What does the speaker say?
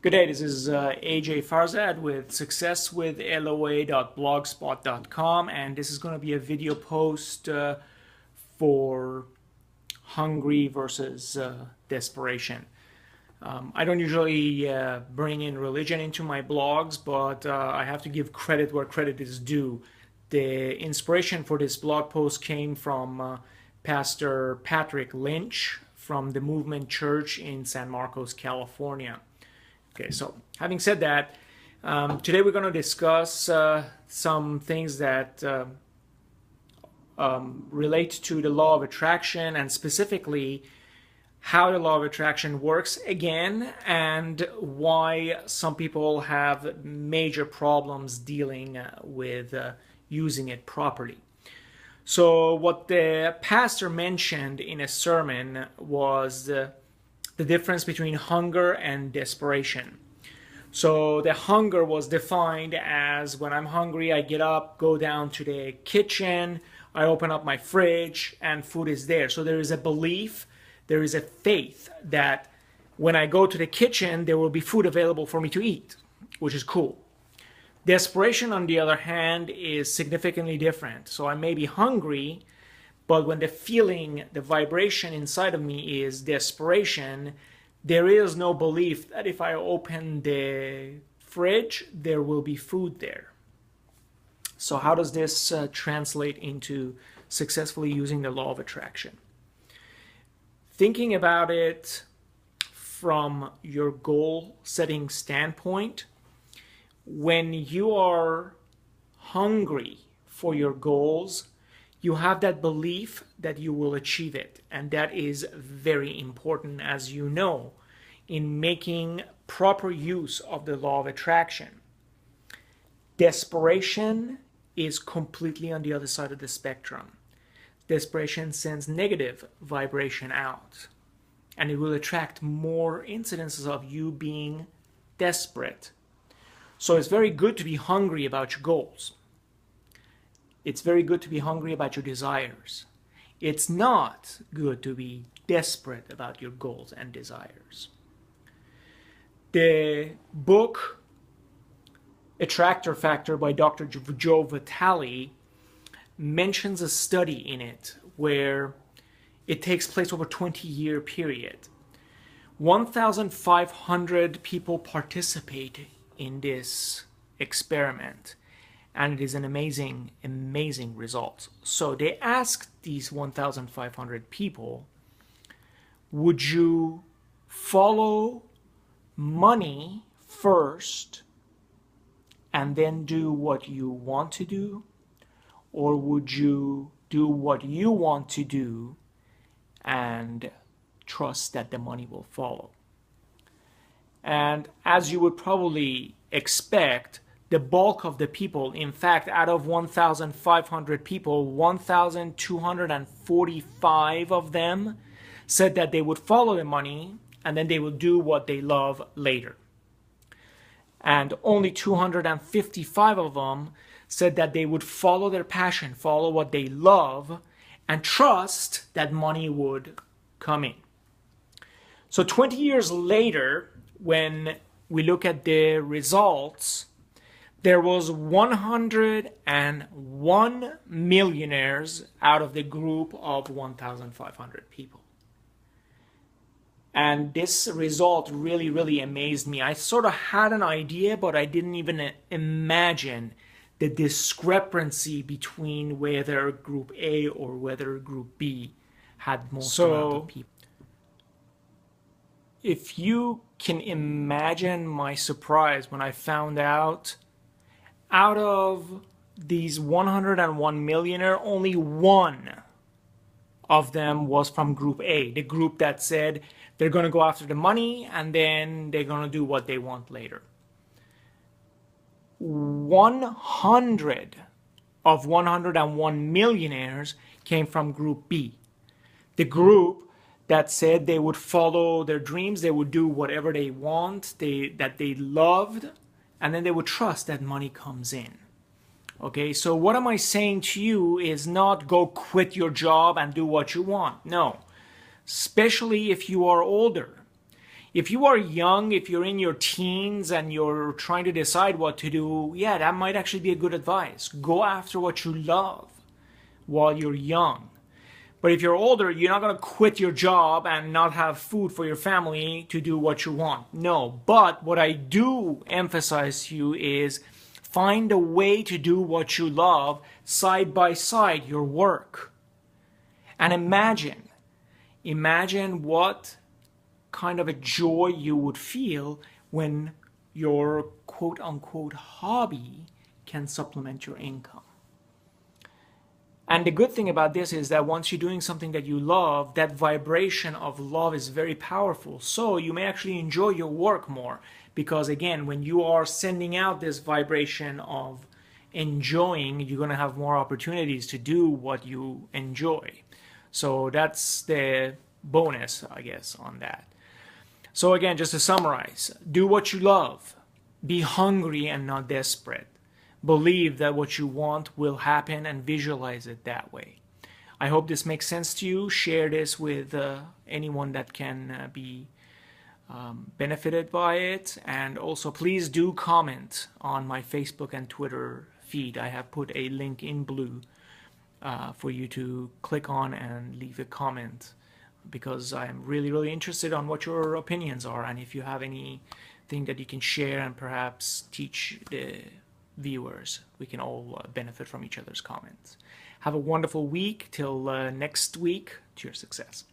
Good day, this is a.j.farzad with successwithloa.blogspot.com, and this is going to be a video post for hungry versus desperation. I don't usually bring in religion into my blogs, but I have to give credit where credit is due. The inspiration for this blog post came from Pastor Patrick Lynch from the Movement Church in San Marcos, California. Okay, so having said that, today we're going to discuss some things that relate to the law of attraction, and specifically how the law of attraction works again, and why some people have major problems dealing with using it properly. So what the pastor mentioned in a sermon was the difference between hunger and desperation. So the hunger was defined as when I'm hungry, I get up, go down to the kitchen, I open up my fridge, and food is there. So there is a belief, there is a faith that when I go to the kitchen, there will be food available for me to eat, which is cool. Desperation, on the other hand, is significantly different. So I may be hungry, but when the feeling, the vibration inside of me is desperation, there is no belief that if I open the fridge, there will be food there. So how does this translate into successfully using the law of attraction? Thinking about it from your goal-setting standpoint, when you are hungry for your goals, you have that belief that you will achieve it. And that is very important, as you know, in making proper use of the law of attraction. Desperation is completely on the other side of the spectrum. Desperation sends negative vibration out, and it will attract more incidences of you being desperate. So it's very good to be hungry about your goals. It's very good to be hungry about your desires. It's not good to be desperate about your goals and desires. The book Attractor Factor by Dr. Joe Vitale mentions a study in it where it takes place over a 20-year period. 1,500 people participate in this experiment. And it is an amazing, amazing result. So they asked these 1,500 people, would you follow money first and then do what you want to do? Or would you do what you want to do and trust that the money will follow? And as you would probably expect, the bulk of the people, in fact, out of 1,500 people, 1,245 of them said that they would follow the money and then they would do what they love later. And only 255 of them said that they would follow their passion, follow what they love, and trust that money would come in. So 20 years later, when we look at the results, there was 101 millionaires out of the group of 1,500 people. And this result really, really amazed me. I sort of had an idea, but I didn't even imagine the discrepancy between whether group A or whether group B had most amount of people. If you can imagine my surprise when I found out of these 101 millionaire, only one of them was from group A, the group that said they're going to go after the money and then they're going to do what they want later. 100 of 101 millionaires came from group B, the group that said they would follow their dreams, they would do whatever they want, that they loved, and then they would trust that money comes in. Okay, so what am I saying to you is not go quit your job and do what you want. No, especially if you are older. If you are young, if you're in your teens and you're trying to decide what to do, yeah, that might actually be a good advice. Go after what you love while you're young. But if you're older, you're not going to quit your job and not have food for your family to do what you want. No. But what I do emphasize to you is find a way to do what you love side by side your work. And imagine what kind of a joy you would feel when your quote unquote hobby can supplement your income. And the good thing about this is that once you're doing something that you love, that vibration of love is very powerful. So you may actually enjoy your work more because, again, when you are sending out this vibration of enjoying, you're going to have more opportunities to do what you enjoy. So that's the bonus, I guess, on that. So again, just to summarize, do what you love. Be hungry and not desperate. Believe that what you want will happen and visualize it that way. I hope this makes sense to you. Share this with anyone that can be benefited by it. And also please do comment on my Facebook and Twitter feed. I have put a link in blue for you to click on and leave a comment, because I'm really interested on what your opinions are, and if you have anything that you can share and perhaps teach the viewers, we can all benefit from each other's comments. Have a wonderful week. Till next week, to your success.